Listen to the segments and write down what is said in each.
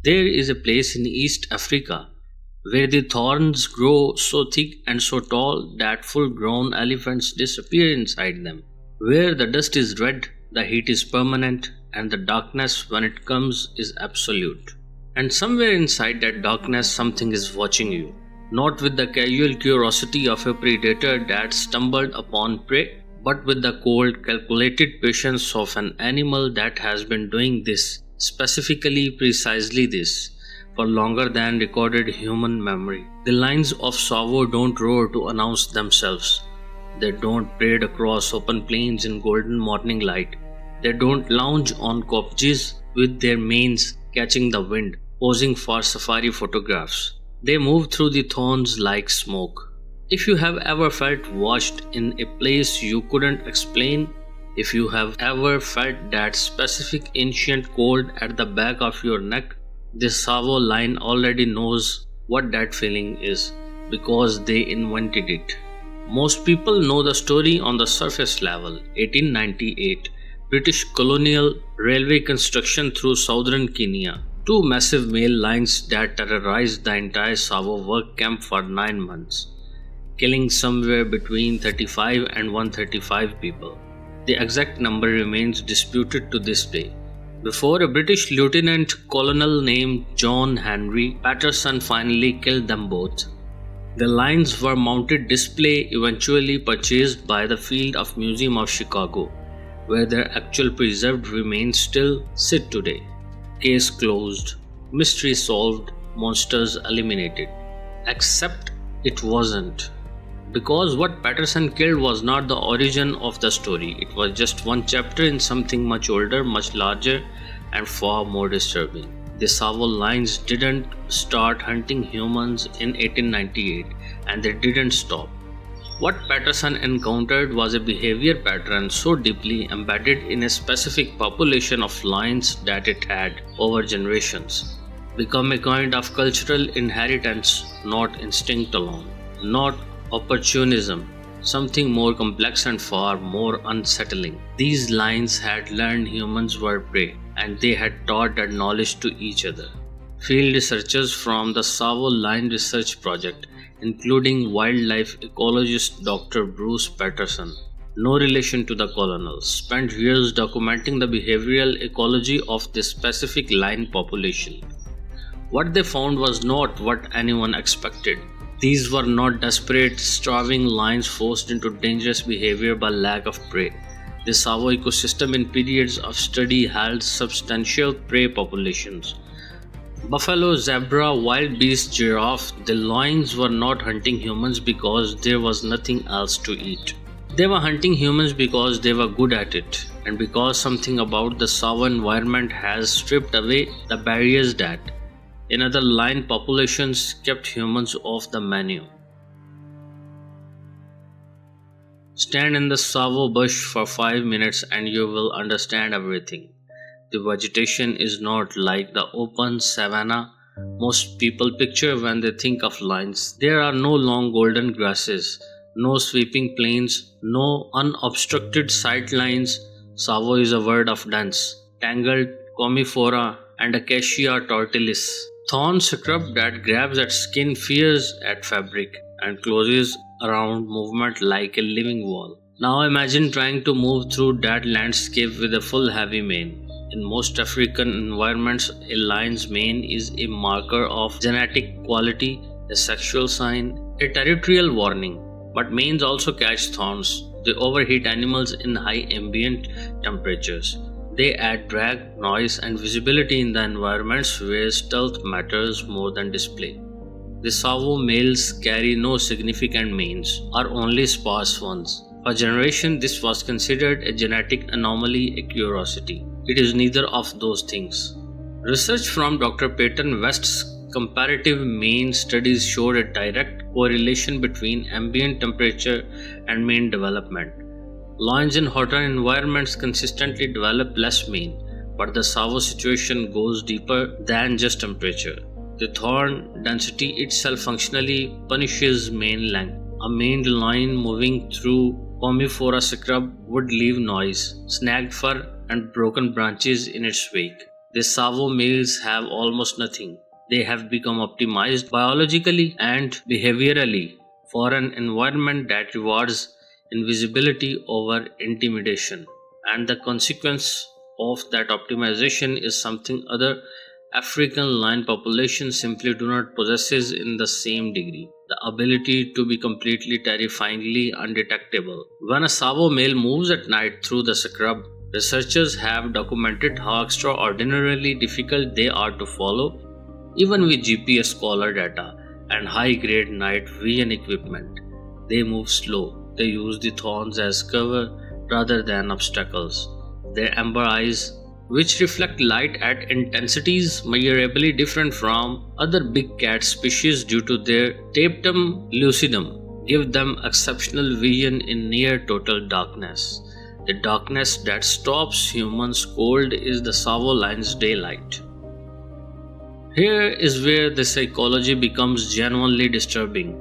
There is a place in East Africa where the thorns grow so thick and so tall that full grown elephants disappear inside them. Where the dust is red, the heat is permanent, and the darkness when it comes is absolute. And somewhere inside that darkness, something is watching you. Not with the casual curiosity of a predator that stumbled upon prey, but with the cold, calculated patience of an animal that has been doing this, specifically precisely this, for longer than recorded human memory. The lions of Tsavo don't roar to announce themselves. They don't parade across open plains in golden morning light. They don't lounge on kopjes with their manes catching the wind, posing for safari photographs. They move through the thorns like smoke. If you have ever felt watched in a place you couldn't explain, if you have ever felt that specific ancient cold at the back of your neck, this Tsavo lion already knows what that feeling is because they invented it. Most people know the story on the surface level. 1898, British colonial railway construction through southern Kenya. Two massive male lions that terrorized the entire Tsavo work camp for 9 months, killing somewhere between 35 and 135 people. The exact number remains disputed to this day. Before a British lieutenant colonel named John Henry Patterson finally killed them both. The lions were mounted display eventually purchased by the Field of Museum of Chicago, where their actual preserved remains still sit today. Case closed, mystery solved, monsters eliminated. Except it wasn't. Because what Patterson killed was not the origin of the story, it was just one chapter in something much older, much larger, and far more disturbing. The Tsavo lions didn't start hunting humans in 1898, and they didn't stop. What Patterson encountered was a behavior pattern so deeply embedded in a specific population of lions that it had, over generations, become a kind of cultural inheritance, not instinct alone, not opportunism, something more complex and far more unsettling. These lions had learned humans were prey, and they had taught that knowledge to each other. Field researchers from the Tsavo Lion Research Project, including wildlife ecologist Dr. Bruce Patterson, no relation to the colonel, spent years documenting the behavioral ecology of this specific lion population. What they found was not what anyone expected. These were not desperate, starving lions forced into dangerous behavior by lack of prey. The Tsavo ecosystem in periods of study held substantial prey populations. Buffalo, zebra, wild beast, giraffe, the lions were not hunting humans because there was nothing else to eat. They were hunting humans because they were good at it, and because something about the Tsavo environment has stripped away the barriers that, in other lion populations, kept humans off the menu. Stand in the Tsavo bush for 5 minutes and you will understand everything. The vegetation is not like the open savanna most people picture when they think of lions. There are no long golden grasses, no sweeping plains, no unobstructed sight lines. Tsavo is a world of dense, tangled comifora and acacia tortilis. Thorn scrub that grabs at skin, fears at fabric, and closes around movement like a living wall. Now imagine trying to move through that landscape with a full heavy mane. In most African environments, a lion's mane is a marker of genetic quality, a sexual sign, a territorial warning. But manes also catch thorns. They overheat animals in high ambient temperatures. They add drag, noise, and visibility in the environments where stealth matters more than display. The Tsavo males carry no significant manes, or only sparse ones. For generations, this was considered a genetic anomaly, a curiosity. It is neither of those things. Research from Dr. Peyton West's comparative mane studies showed a direct correlation between ambient temperature and mane development. Lions in hotter environments consistently develop less mane, but the Tsavo situation goes deeper than just temperature. The thorn density itself functionally punishes mane length. A maned lion moving through comifora scrub would leave noise, snagged fur, and broken branches in its wake. The Tsavo males have almost nothing. They have become optimized biologically and behaviorally for an environment that rewards invisibility over intimidation. And the consequence of that optimization is something other African lion populations simply do not possess in the same degree: the ability to be completely terrifyingly undetectable. When a Tsavo male moves at night through the scrub, researchers have documented how extraordinarily difficult they are to follow, even with GPS collar data and high grade night vision equipment. They move slow, they use the thorns as cover rather than obstacles. Their amber eyes, which reflect light at intensities measurably different from other big cat species due to their tapetum lucidum, give them exceptional vision in near total darkness. The darkness that stops humans cold is the Tsavo lion's daylight. Here is where the psychology becomes genuinely disturbing.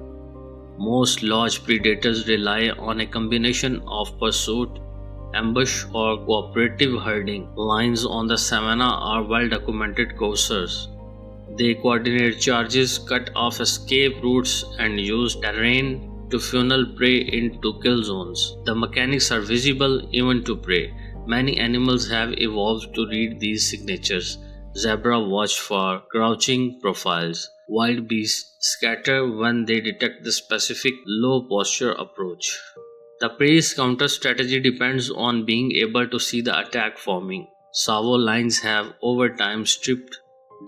Most large predators rely on a combination of pursuit, ambush, or cooperative herding. Lions on the savanna are well documented coursers. They coordinate charges, cut off escape routes, and use terrain to funnel prey into kill zones. The mechanics are visible even to prey. Many animals have evolved to read these signatures. Zebra watch for crouching profiles. Wild beasts scatter when they detect the specific low posture approach. The prey's counter strategy depends on being able to see the attack forming. Tsavo lions have over time stripped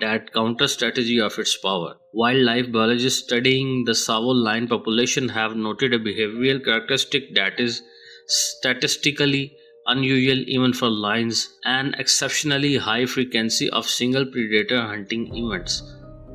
that counter strategy of its power. Wildlife biologists studying the Tsavo lion population have noted a behavioral characteristic that is statistically unusual even for lions: an exceptionally high frequency of single predator hunting events.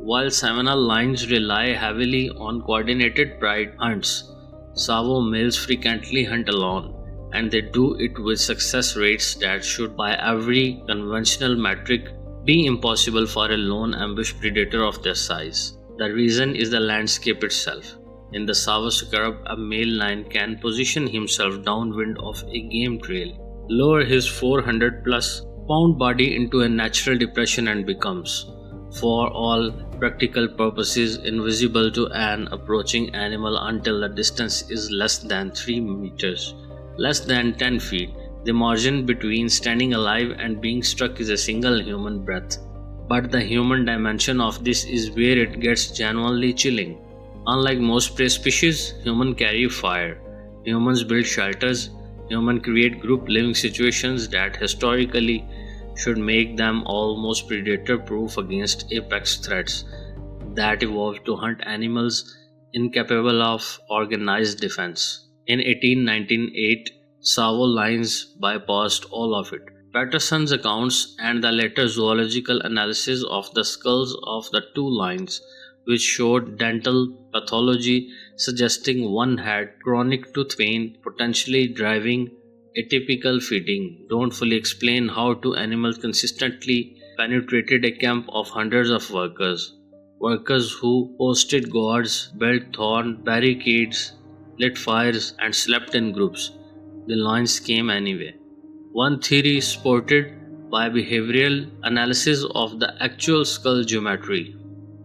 While savanna lions rely heavily on coordinated pride hunts, Tsavo males frequently hunt alone, and they do it with success rates that should, by every conventional metric, be impossible for a lone ambush predator of their size. The reason is the landscape itself. In the Tsavo scrub, a male lion can position himself downwind of a game trail, lower his 400 plus pound body into a natural depression, and becomes, for all practical purposes, invisible to an approaching animal until the distance is less than 3 meters, less than 10 feet. The margin between standing alive and being struck is a single human breath. But the human dimension of this is where it gets genuinely chilling. Unlike most prey species, humans carry fire. Humans build shelters. Humans create group living situations that historically should make them almost predator proof against apex threats that evolved to hunt animals incapable of organized defense. In 1898, Tsavo lions bypassed all of it. Patterson's accounts and the later zoological analysis of the skulls of the two lions, which showed dental pathology suggesting one had chronic tooth pain, potentially driving atypical feeding, don't fully explain how two animals consistently penetrated a camp of hundreds of workers who posted guards, built thorn barricades, lit fires, and slept in groups. The lions came anyway. One theory supported by behavioral analysis of the actual skull geometry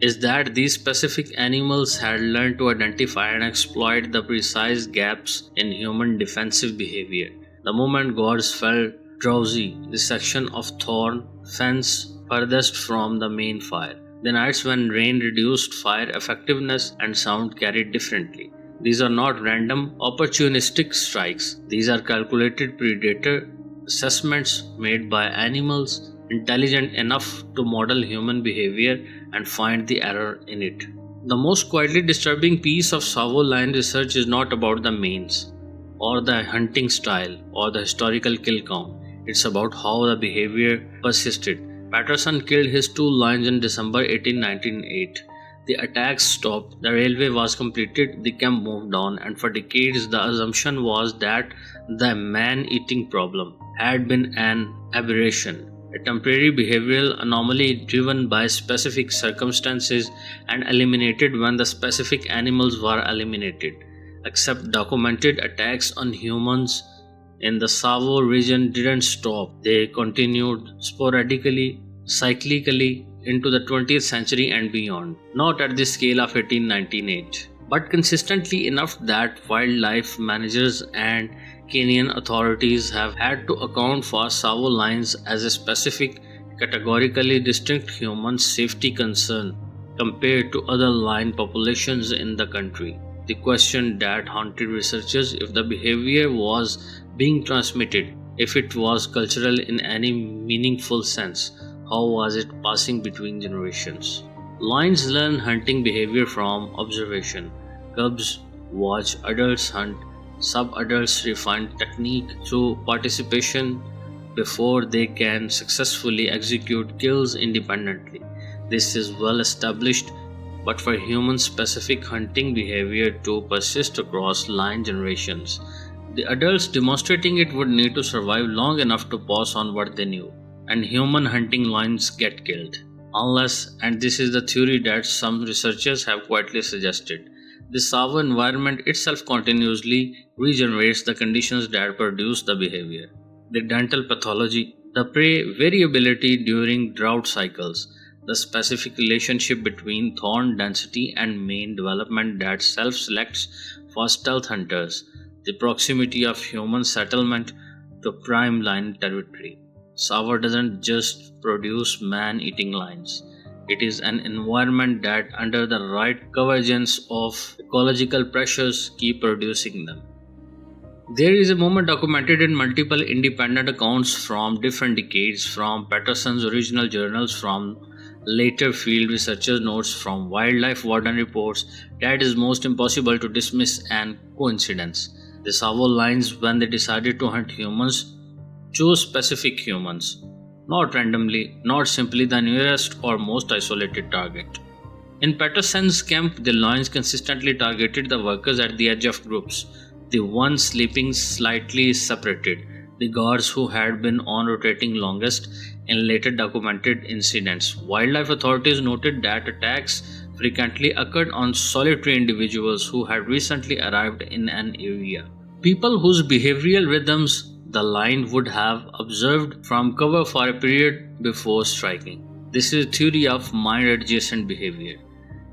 is that these specific animals had learned to identify and exploit the precise gaps in human defensive behavior. The moment guards felt drowsy, the section of thorn fence furthest from the main fire. The nights when rain reduced fire effectiveness and sound carried differently. These are not random, opportunistic strikes. These are calculated predator assessments made by animals intelligent enough to model human behavior and find the error in it. The most quietly disturbing piece of Tsavo lion research is not about the manes, or the hunting style, or the historical kill count. It's about how the behavior persisted. Patterson killed his two lions in December 1898. The attacks stopped, the railway was completed, the camp moved on, and for decades the assumption was that the man-eating problem had been an aberration, a temporary behavioral anomaly driven by specific circumstances and eliminated when the specific animals were eliminated. Except documented attacks on humans in the Tsavo region didn't stop. They continued sporadically, cyclically into the 20th century and beyond, not at the scale of 1898, but consistently enough that wildlife managers and Kenyan authorities have had to account for Tsavo lions as a specific, categorically distinct human safety concern compared to other lion populations in the country. The question that haunted researchers if the behavior was being transmitted, if it was cultural in any meaningful sense, how was it passing between generations? Lions learn hunting behavior from observation. Cubs watch adults hunt. Sub-adults refine technique through participation before they can successfully execute kills independently. This is well established, but for human-specific hunting behavior to persist across line generations, the adults demonstrating it would need to survive long enough to pass on what they knew, and human hunting lions get killed. Unless, and this is the theory that some researchers have quietly suggested, the Tsavo environment itself continuously regenerates the conditions that produce the behavior. The dental pathology, the prey variability during drought cycles, the specific relationship between thorn density and mane development that self-selects for stealth hunters, the proximity of human settlement to prime lion territory. Tsavo doesn't just produce man-eating lions. It is an environment that, under the right convergence of ecological pressures, keep producing them. There is a moment documented in multiple independent accounts from different decades, from Patterson's original journals, from later field researchers' notes, from wildlife warden reports, that is most impossible to dismiss an coincidence. The Tsavo lions, when they decided to hunt humans, chose specific humans, not randomly, not simply the nearest or most isolated target. In Patterson's camp, the lions consistently targeted the workers at the edge of groups, the ones sleeping slightly separated, the guards who had been on rotating longest. In later documented incidents, wildlife authorities noted that attacks frequently occurred on solitary individuals who had recently arrived in an area. People whose behavioral rhythms the lion would have observed from cover for a period before striking. This is a theory of mind-adjacent behavior.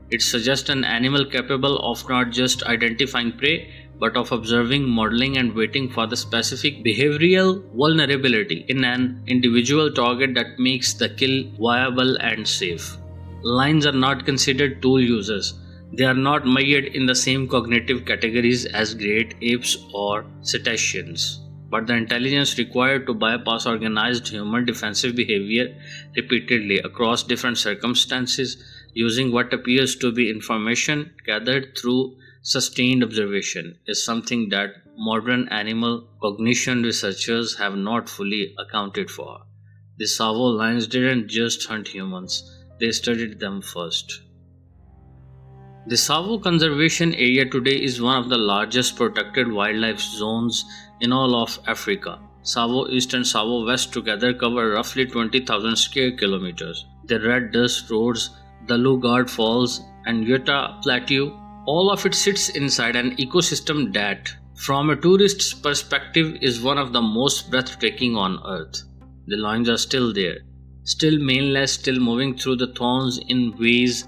It suggests an animal capable of not just identifying prey, but of observing, modeling, and waiting for the specific behavioral vulnerability in an individual target that makes the kill viable and safe. Lions are not considered tool users. They are not mired in the same cognitive categories as great apes or cetaceans. But the intelligence required to bypass organized human defensive behavior repeatedly across different circumstances using what appears to be information gathered through sustained observation is something that modern animal cognition researchers have not fully accounted for. The Tsavo lions didn't just hunt humans, they studied them first. The Tsavo Conservation Area today is one of the largest protected wildlife zones in all of Africa. Tsavo East and Tsavo West together cover roughly 20,000 square kilometers. The Red Dust Roads, the Lugard Falls, and Utah Plateau, all of it sits inside an ecosystem that, from a tourist's perspective, is one of the most breathtaking on earth. The lions are still there, still maneless, still moving through the thorns in ways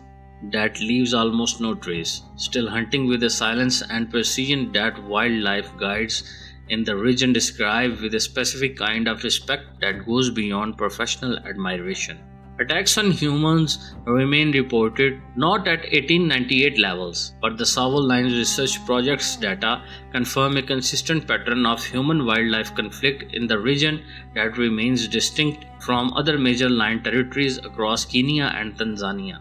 that leaves almost no trace, still hunting with a silence and precision that wildlife guides in the region describe with a specific kind of respect that goes beyond professional admiration. Attacks on humans remain reported not at 1898 levels, but the Tsavo Lions Research Project's data confirm a consistent pattern of human-wildlife conflict in the region that remains distinct from other major lion territories across Kenya and Tanzania.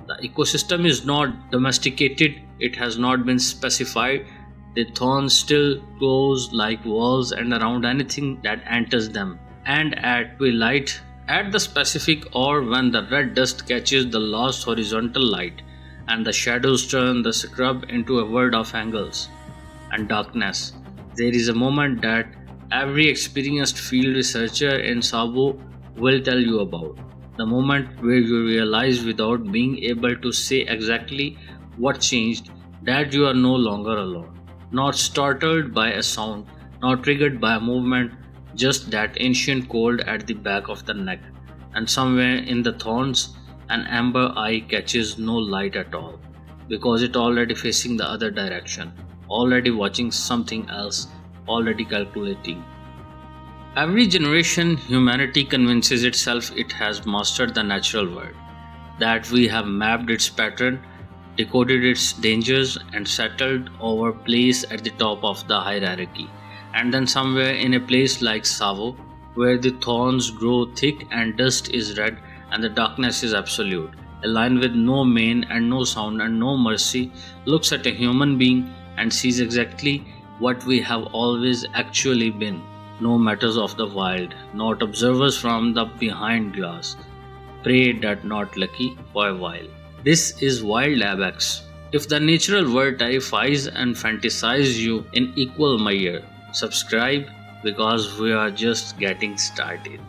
The ecosystem is not domesticated, it has not been specified. The thorns still close like walls and around anything that enters them, and at twilight, at the specific hour when the red dust catches the last horizontal light and the shadows turn the scrub into a world of angles and darkness, there is a moment that every experienced field researcher in Tsavo will tell you about. The moment where you realize without being able to say exactly what changed that you are no longer alone, not startled by a sound, not triggered by a movement, just that ancient cold at the back of the neck, and somewhere in the thorns, an amber eye catches no light at all, because it already facing the other direction, already watching something else, already calculating. Every generation, humanity convinces itself it has mastered the natural world, that we have mapped its pattern, decoded its dangers, and settled our place at the top of the hierarchy. And then, somewhere in a place like Tsavo, where the thorns grow thick and dust is red and the darkness is absolute, a lion with no mane and no sound and no mercy looks at a human being and sees exactly what we have always actually been. No matters of the wild, not observers from the behind glass, prey that not lucky for a while. This is WildLabX. If the natural world terrifies and fantasizes you in equal measure, subscribe because we are just getting started.